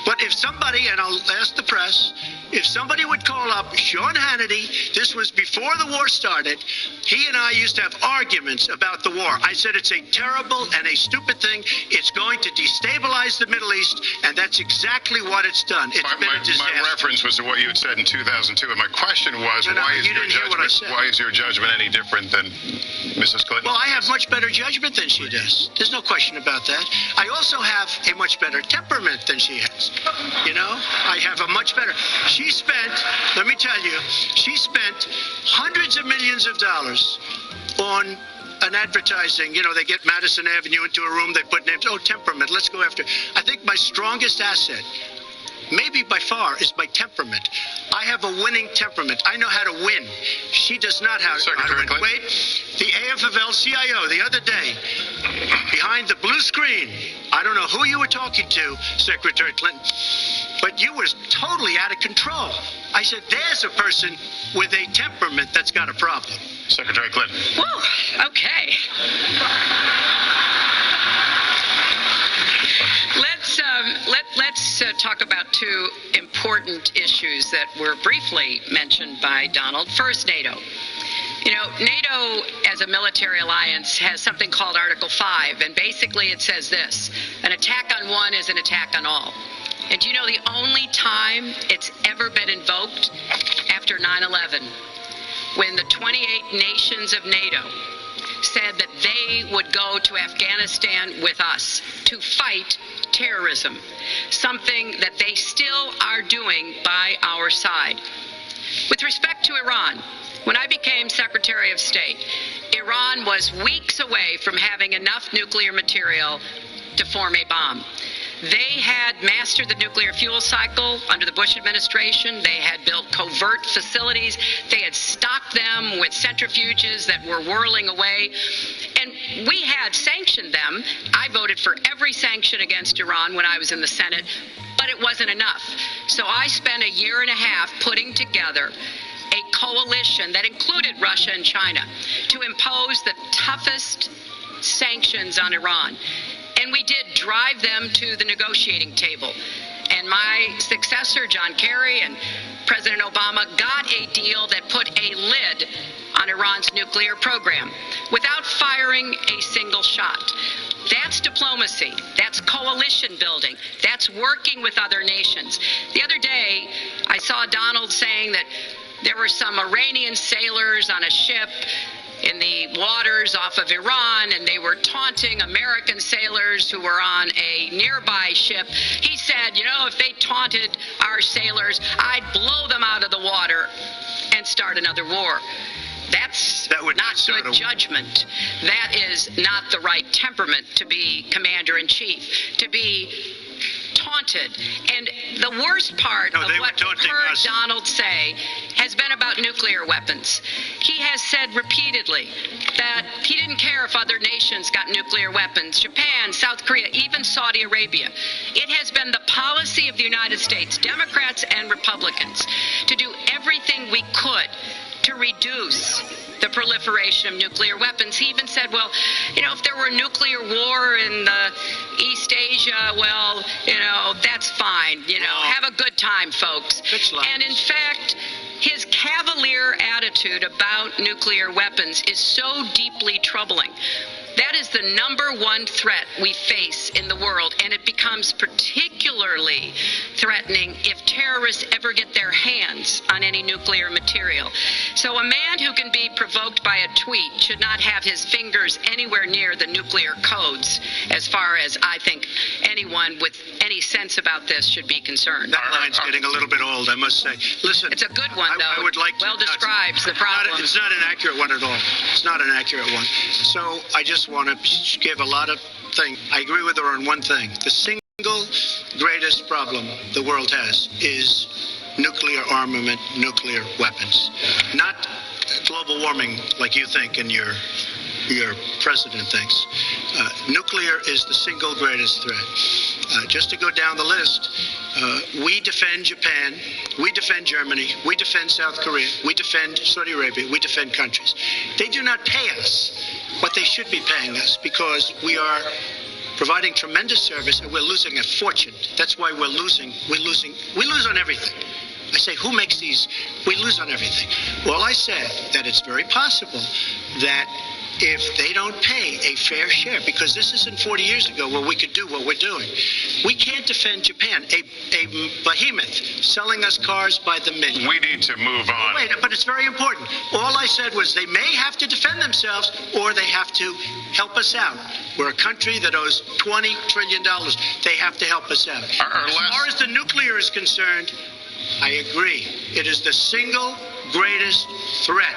But if somebody, and I'll ask the press, if somebody would call up Sean Hannity, this was before the war started, he and I used to have arguments about the war. I said it's a terrible and a stupid thing. It's going to destabilize the Middle East, and that's exactly what it's done. It's been a disaster. My reference was to what you had said in 2002, and my question was, why is your judgment any different than Mrs. Clinton? Well, I have much better judgment. management than she does. There's no question about that. I also have a much better temperament than she has. You know, I have a much better. She spent, let me tell you, she spent hundreds of millions of dollars on an advertising. You know, they get Madison Avenue into a room, they put names. Oh, temperament, let's go after. I think my strongest asset, maybe by far, is my temperament. I have a winning temperament. I know how to win. She does not know how to win. Wait, the AFL-CIO the other day, behind the blue screen, I don't know who you were talking to, Secretary Clinton, but you were totally out of control. I said, there's a person with a temperament that's got a problem. Secretary Clinton. Whoa, okay. Let's talk about two important issues that were briefly mentioned by Donald. First, NATO. You know, NATO as a military alliance has something called Article 5, and basically it says this: an attack on one is an attack on all. And do you know the only time it's ever been invoked? After 9/11, when the 28 nations of NATO said that they would go to Afghanistan with us to fight terrorism, something that they still are doing by our side. With respect to Iran, when I became Secretary of State, Iran was weeks away from having enough nuclear material to form a bomb. They had mastered the nuclear fuel cycle under the Bush administration. They had built covert facilities. They had stocked them with centrifuges that were whirling away. And we had sanctioned them. I voted for every sanction against Iran when I was in the Senate, but it wasn't enough. So I spent a year and a half putting together a coalition that included Russia and China to impose the toughest sanctions on Iran. And we did drive them to the negotiating table. And my successor, John Kerry, and President Obama got a deal that put a lid on Iran's nuclear program without firing a single shot. That's diplomacy. That's coalition building. That's working with other nations. The other day, I saw Donald saying that there were some Iranian sailors on a ship in the waters off of Iran, and they were taunting American sailors who were on a nearby ship. He said, you know, if they taunted our sailors, I'd blow them out of the water and start another war. That would not good judgment. That is not the right temperament to be commander-in-chief, to be taunted. And the worst part of what we've heard Donald say has been about nuclear weapons. He has said repeatedly that he didn't care if other nations got nuclear weapons, Japan, South Korea, even Saudi Arabia. It has been the policy of the United States, Democrats and Republicans, to do everything we could to reduce the proliferation of nuclear weapons. He even said, well, you know, if there were nuclear war in East Asia, well, you know, that's fine. You know, have a good time, folks. And in fact, his cavalier attitude about nuclear weapons is so deeply troubling. That is the number one threat we face in the world, and it becomes particularly threatening if terrorists ever get their hands on any nuclear material. So a man who can be provoked by a tweet should not have his fingers anywhere near the nuclear codes, as far as I think anyone with any sense about this should be concerned. That line's getting a little bit old, I must say. Listen, it's a good one, though. I would like to, well describes the problem. It's not an accurate one at all. It's not an accurate one. So I just want to give a lot of things. I agree with her on one thing. The single greatest problem the world has is nuclear armament, nuclear weapons. Not global warming like you think and your president thinks. Nuclear is the single greatest threat. Just to go down the list, we defend Japan, we defend Germany, we defend South Korea, we defend Saudi Arabia, we defend countries. They do not pay us what they should be paying us because we are providing tremendous service and we're losing a fortune. That's why we're losing. We lose on everything. A say, who makes these? We lose on everything. Well, I said that it's very possible that if they don't pay a fair share, because this isn't 40 years ago where we could do what we're doing. We can't defend Japan, a behemoth selling us cars by the million. We need to move on. Wait, but it's very important. All I said was they may have to defend themselves or they have to help us out. We're a country that owes $20 trillion. They have to help us out. As far as the nuclear is concerned, I agree. It is the single greatest threat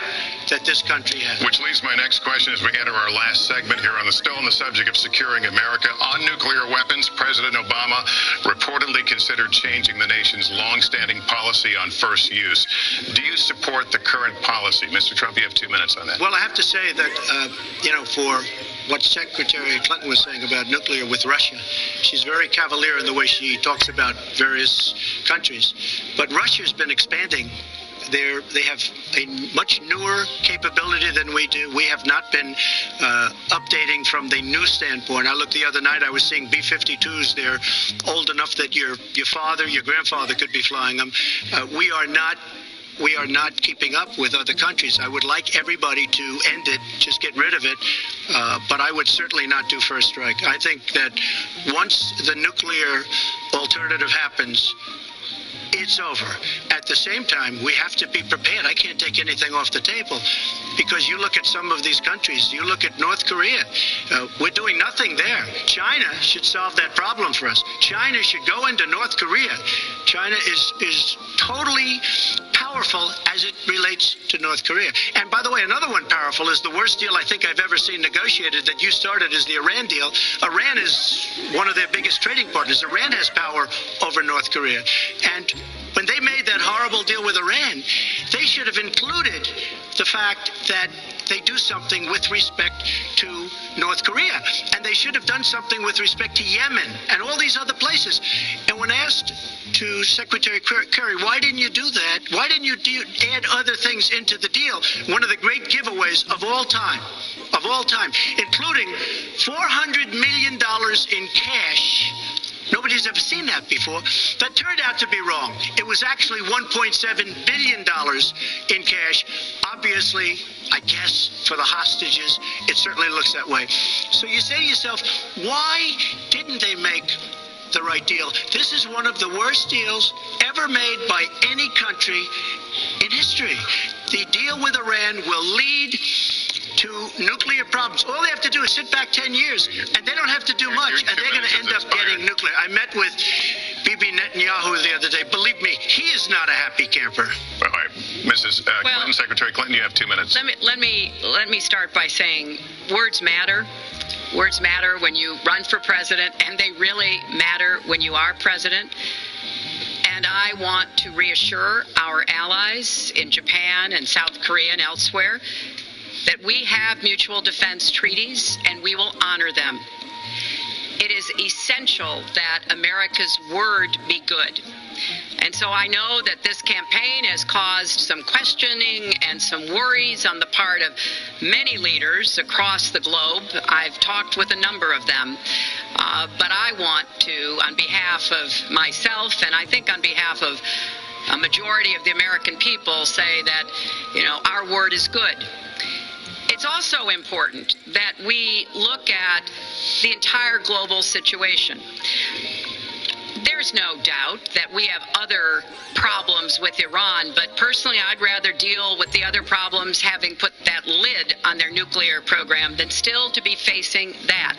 that this country has. Which leads my next question as we enter our last segment here still on the subject of securing America. On nuclear weapons, President Obama reportedly considered changing the nation's longstanding policy on first use. Do you support the current policy? Mr. Trump, you have 2 minutes on that. Well, I have to say that, for what Secretary Clinton was saying about nuclear with Russia, she's very cavalier in the way she talks about various countries. But Russia's been expanding. They have a much newer capability than we do. We have not been updating from the new standpoint. I looked the other night, I was seeing B-52s. They're old enough that your father, your grandfather could be flying them. We are not keeping up with other countries. I would like everybody to end it, just get rid of it, but I would certainly not do first strike. I think that once the nuclear alternative happens, it's over. At the same time, we have to be prepared. I can't take anything off the table because you look at some of these countries. You look at North Korea. We're doing nothing there. China should solve that problem for us. China should go into North Korea. China is totally powerful as it relates to North Korea. And by the way, another one powerful is the worst deal I think I've ever seen negotiated that you started is the Iran deal. Iran is one of their biggest trading partners. Iran has power over North Korea. And when they made that horrible deal with Iran, they should have included the fact that they do something with respect to North Korea. And they should have done something with respect to Yemen and all these other places. And when asked to Secretary Kerry, why didn't you do that? Why didn't you add other things into the deal? One of the great giveaways of all time, including $400 million in cash. Nobody's ever seen that before. That turned out to be wrong. It was actually $1.7 billion in cash. Obviously, I guess, for the hostages, it certainly looks that way. So you say to yourself, why didn't they make the right deal? This is one of the worst deals ever made by any country in history. The deal with Iran will lead to nuclear problems. All they have to do is sit back 10 years, and they don't have to do much, and they're going to end up getting nuclear. I met with Bibi Netanyahu the other day. Believe me, he is not a happy camper. All right, Mrs. Clinton, Secretary Clinton, you have 2 minutes. Let me start by saying words matter. Words matter when you run for president, and they really matter when you are president. And I want to reassure our allies in Japan and South Korea and elsewhere that we have mutual defense treaties and we will honor them. It is essential that America's word be good. And so I know that this campaign has caused some questioning and some worries on the part of many leaders across the globe. I've talked with a number of them. But I want to, on behalf of myself and I think on behalf of a majority of the American people, say that, our word is good. It's also important that we look at the entire global situation. There's no doubt that we have other problems with Iran, but personally I'd rather deal with the other problems having put that lid on their nuclear program than still to be facing that.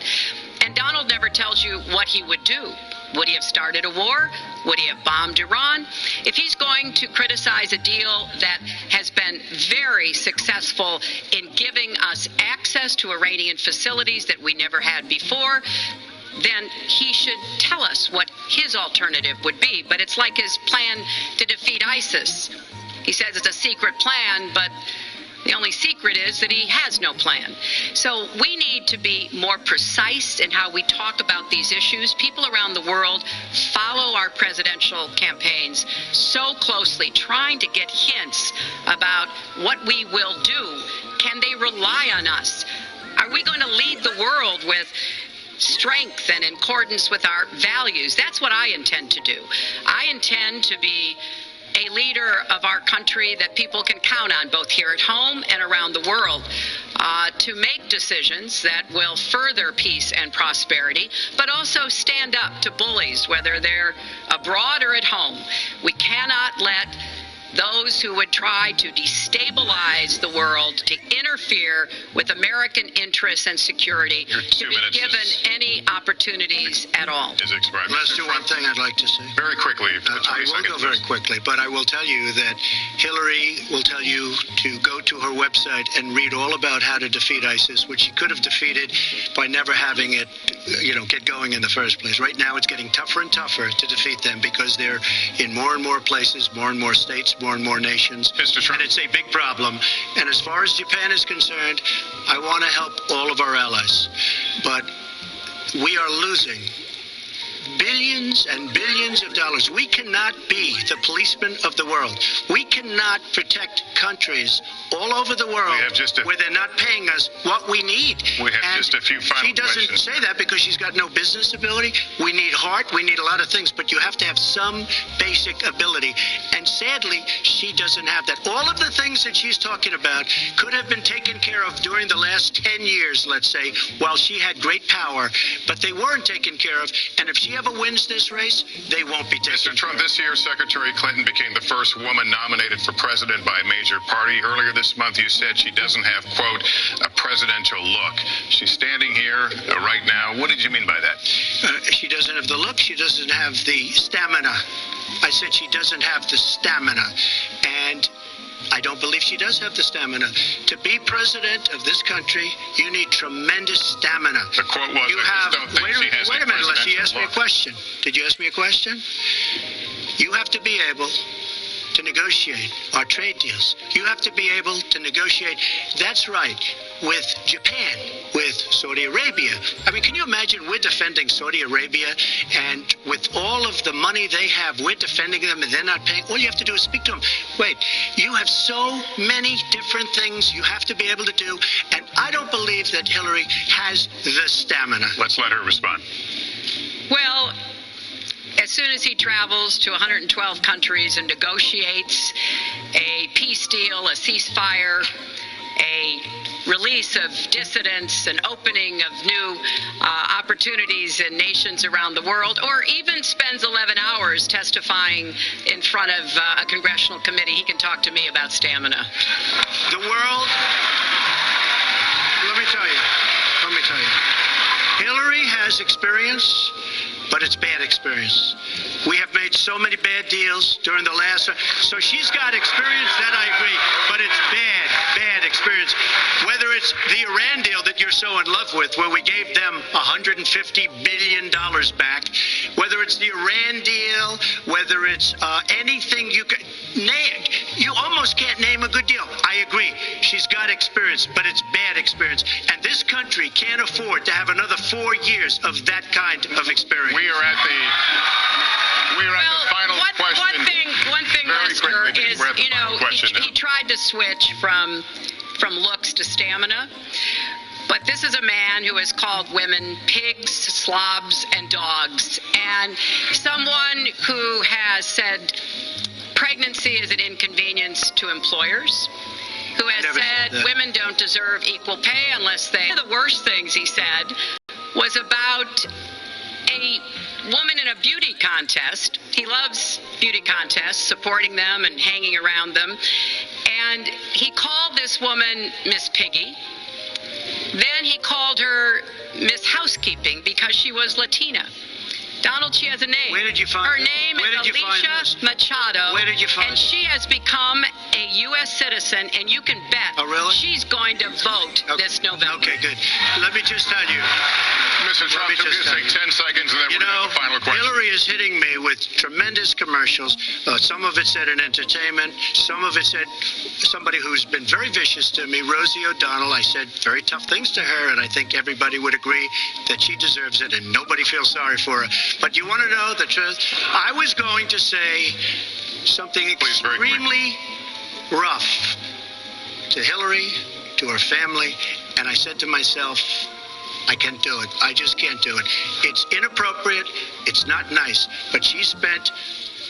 And Donald never tells you what he would do. Would he have started a war? Would he have bombed Iran? If he's going to criticize a deal that has been very successful in giving us access to Iranian facilities that we never had before, then he should tell us what his alternative would be. But it's like his plan to defeat ISIS. He says it's a secret plan, but the only secret is that he has no plan. So we need to be more precise in how we talk about these issues. People around the world follow our presidential campaigns so closely, trying to get hints about what we will do. Can they rely on us? Are we going to lead the world with strength and in accordance with our values? That's what I intend to do. I intend to be a leader of our country that people can count on, both here at home and around the world, to make decisions that will further peace and prosperity, but also stand up to bullies, whether they're abroad or at home. We cannot let those who would try to destabilize the world, to interfere with American interests and security, to be given any opportunities at all. Let's do one thing I'd like to say. Very quickly. I will go very quickly, but I will tell you that Hillary will tell you to go to her website and read all about how to defeat ISIS, which she could have defeated by never having it, get going in the first place. Right now, it's getting tougher and tougher to defeat them because they're in more and more places, more and more states, more and more nations. Mr. Trump. And it's a big problem. And as far as Japan is concerned, I want to help all of our allies. But we are losing billions and billions of dollars. We cannot be the policemen of the world. We cannot protect countries all over the world where they're not paying us what we need. We have just a few final She doesn't questions. say that because she's got no business ability. We need heart. We need a lot of things, but you have to have some basic ability. And sadly, she doesn't have that. All of the things that she's talking about could have been taken care of during the last 10 years, let's say, while she had great power, but they weren't taken care of. And if she ever wins this race, they won't be taken Mr. Trump, care of. this year, Secretary Clinton became the first woman nominated for president by a major party. Earlier this month, you said she doesn't have, quote, a presidential look. She's standing here right now. What did you mean by that? She doesn't have the look. She doesn't have the stamina. I said she doesn't have the stamina. And I don't believe she does have the stamina. To be president of this country, you need tremendous stamina. The quote was, You I have, just don't think she has wait a minute, Leslie, you asked me a look. question. Did you ask me a question? You have to be able to negotiate our trade deals. You have to be able to negotiate, that's right, with Japan, with Saudi Arabia. I mean, can you imagine we're defending Saudi Arabia, and with all of the money they have, we're defending them and they're not paying? All you have to do is speak to them. Wait, you have so many different things you have to be able to do, and I don't believe that Hillary has the stamina. Let's let her respond. Well, as soon as he travels to 112 countries and negotiates a peace deal, a ceasefire, a release of dissidents, an opening of new opportunities in nations around the world, or even spends 11 hours testifying in front of a congressional committee, he can talk to me about stamina. The world, let me tell you, Hillary has experience, but it's bad experience. We have made so many bad deals during the last, so she's got experience, that I agree, but it's bad experience. Whether it's the Iran deal that you're so in love with, where we gave them $150 billion back, whether it's the Iran deal, whether it's anything you can name, you almost can't name a good deal. I agree. She's got experience, but it's bad experience. And this country can't afford to have another 4 years of that kind of experience. We are at the final question. One thing, Very Lester, quickly, is, we're at the final question he now. tried to switch from looks to stamina. But this is a man who has called women pigs, slobs, and dogs. And someone who has said pregnancy is an inconvenience to employers, who has said women don't deserve equal pay unless they... One of the worst things he said was about a woman in a beauty contest. He loves beauty contests, supporting them and hanging around them. And he called this woman Miss Piggy. Then he called her Miss Housekeeping because she was Latina. Donald, she has a name. Where did you find her this? name Where is did you find Alicia this? Machado. Where did you find And this? she has become a U.S. citizen, and you can bet she's going to vote this November. Okay, good. Let me just tell you. Mr. Trump, Let me can we just just take 10 seconds and then we're going to have the final question? Hillary is hitting me with tremendous commercials. Some of it said in entertainment. Some of it said somebody who's been very vicious to me, Rosie O'Donnell. I said very tough things to her, and I think everybody would agree that she deserves it, and nobody feels sorry for her. But you want to know the truth? I was going to say something extremely rough to Hillary, to her family, and I said to myself, I can't do it. I just can't do it. It's inappropriate. It's not nice. But she spent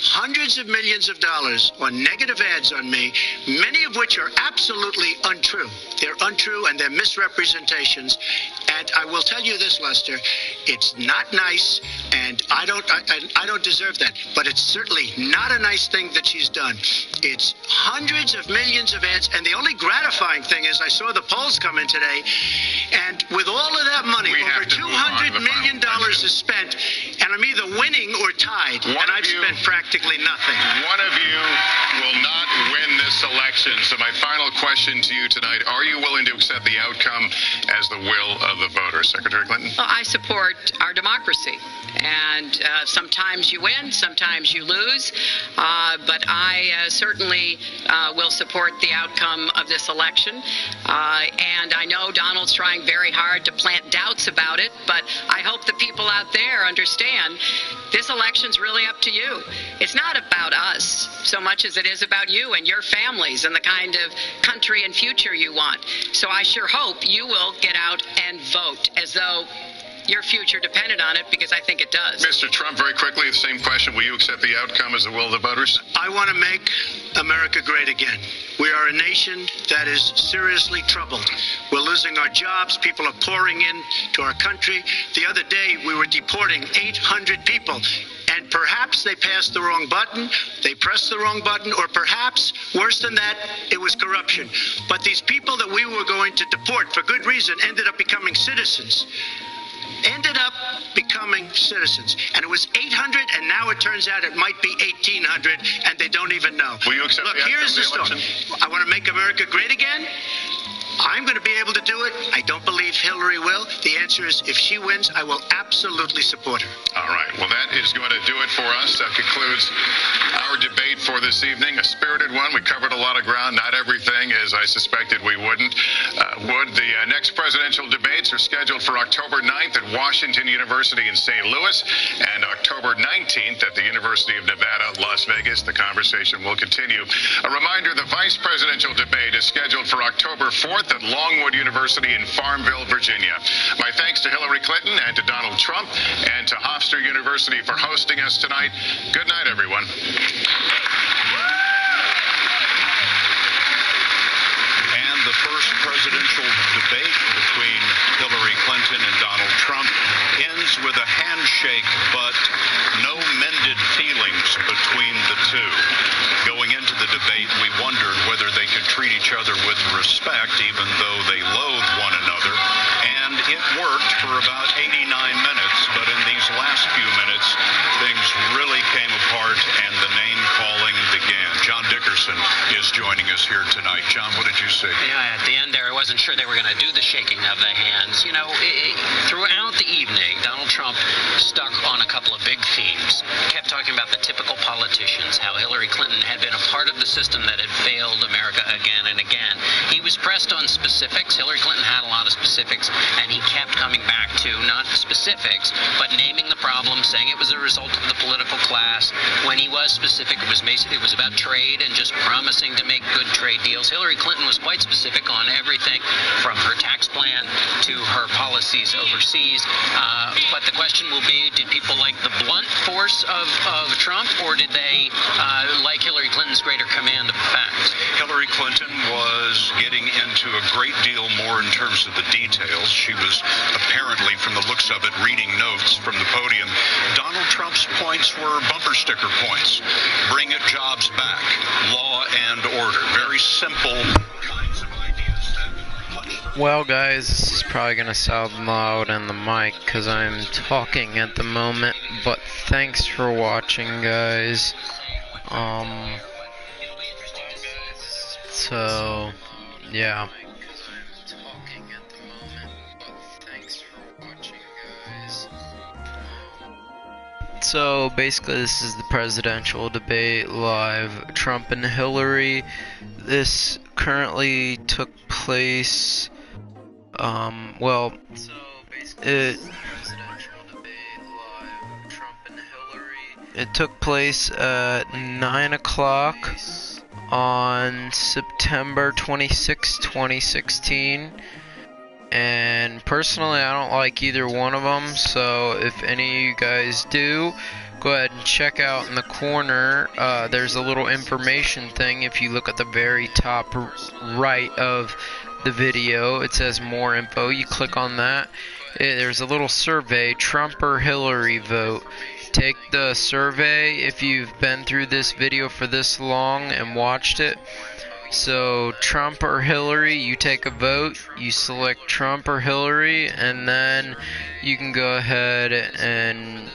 hundreds of millions of dollars on negative ads on me, many of which are absolutely untrue. They're untrue and they're misrepresentations. And I will tell you this, Lester, it's not nice, and I don't deserve that. But it's certainly not a nice thing that she's done. It's hundreds of millions of ads, and the only gratifying thing is I saw the polls come in today, and with all of that money, over $200 million is spent, and I'm either winning or tied, and I've spent practically nothing. One of you will not win this election. So my final question to you tonight, are you willing to accept the outcome as the will of the voters? Secretary Clinton? Well, I support our democracy. And sometimes you win, sometimes you lose. But I certainly will support the outcome of this election. And I know Donald's trying very hard to plant doubts about it, but I hope the people out there understand this election's really up to you. It's not about us so much as it is about you and your families and the kind of country and future you want. So I sure hope you will get out and vote as though your future depended on it, because I think it does. Mr. Trump, very quickly, the same question. Will you accept the outcome as the will of the voters? I want to make America great again. We are a nation that is seriously troubled. We're losing our jobs. People are pouring into our country. The other day, we were deporting 800 people. And perhaps they passed the wrong button, they pressed the wrong button, or perhaps, worse than that, it was corruption. But these people that we were going to deport for good reason ended up becoming citizens. And it was 800, and now it turns out it might be 1,800, and they don't even know. Will you accept Look, the outcome here's the of the story. election? I want to make America great again. I'm going to be able to do it. I don't believe Hillary will. The answer is, if she wins, I will absolutely support her. All right. Well, that is going to do it for us. That concludes our debate for this evening. A spirited one. We covered a lot of ground. Not everything, as I suspected we wouldn't. The next presidential debates are scheduled for October 9th at Washington University in St. Louis and October 19th at the University of Nevada, Las Vegas. The conversation will continue. A reminder, the vice presidential debate is scheduled for October 4th at Longwood University in Farmville, Virginia. My thanks to Hillary Clinton and to Donald Trump and to Hofstra University for hosting us tonight. Good night, everyone. And the first presidential debate between Hillary Clinton and Donald Trump ends with a handshake, but no mended feelings between the two. Going into the debate, we wondered whether they could treat each other with respect, even though they loathe one another. And it worked for about 89 minutes, but in these last few minutes, things really came apart and the name-calling began. John Dickerson is joining us here tonight. John, what did you say? Yeah, at the end there, I wasn't sure they were going to do the shaking of the hands. You know, throughout the evening, Donald Trump stuck on a couple of big themes. Kept talking about the typical politicians, how Hillary Clinton had been a part of the system that had failed America again and again. He was pressed on specifics. Hillary Clinton had a lot of specifics, and he kept coming back to not specifics, but naming the problem, saying it was a result of the political class. When he was specific, it was about trade and just promising to make good trade deals. Hillary Clinton was quite specific on everything from her tax plan to her policies overseas. But the question will be, did people like the blunt force of Trump, or did they like Hillary Clinton's greater command of the facts? Hillary Clinton was getting into a great deal more in terms of the details. She was apparently, from the looks of it, reading notes from the podium. Donald Trump's points were bumper sticker points. Bring it jobs back. Law and order. Very simple kinds of ideas. Well, guys, this is probably going to sound loud in the mic because I'm talking at the moment, but thanks for watching, guys. So, yeah. So basically this is the presidential debate live, Trump and Hillary. This currently took place, it took place at 9 o'clock on September 26, 2016. And personally, I don't like either one of them, so if any of you guys do, go ahead and check out in the corner. There's a little information thing. If you look at the very top right of the video, it says more info. You click on that. There's a little survey, Trump or Hillary vote. Take the survey if you've been through this video for this long and watched it. So Trump or Hillary, you take a vote, you select Trump or Hillary, and then you can go ahead and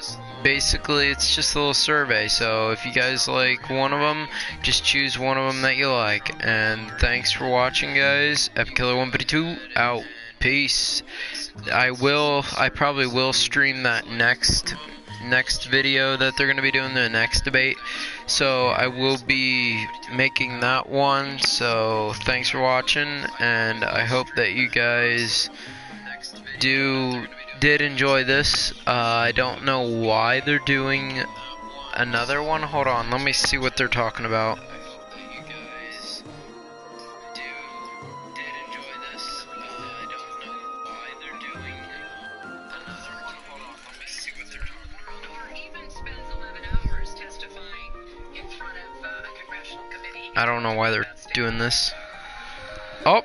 basically it's just a little survey. So if you guys like one of them, just choose one of them that you like. And thanks for watching, guys. EpicKiller152 out. Peace. I probably will stream that next video that they're going to be doing, the next debate. So I will be making that one. So thanks for watching, and I hope that you guys did enjoy this. I don't know why they're doing another one. Hold on, let me see what they're talking about. I don't know why they're doing this. Oh,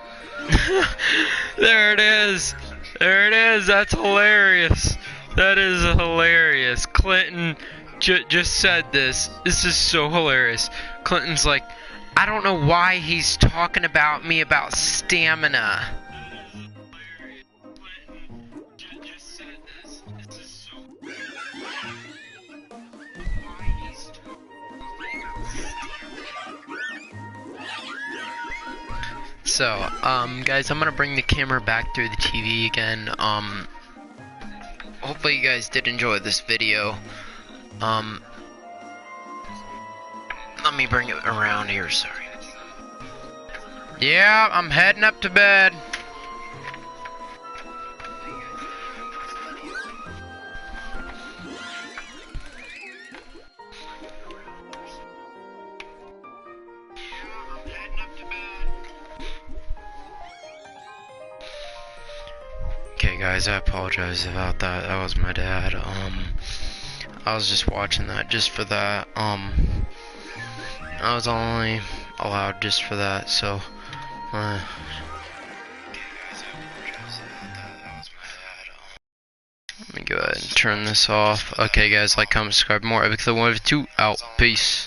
there it is. There it is. That's hilarious. That is hilarious. Clinton just said this. This is so hilarious. Clinton's like, I don't know why he's talking about me about stamina. So, guys, I'm gonna bring the camera back through the TV again. Hopefully you guys did enjoy this video. Let me bring it around here, sorry. Yeah, I'm heading up to bed. Okay guys, I apologize about that. That was my dad. I was just watching that just for that. I was only allowed just for that, so let me go ahead and turn this off. Okay guys, like, comment, subscribe, more. EpicKiller152 out. Peace.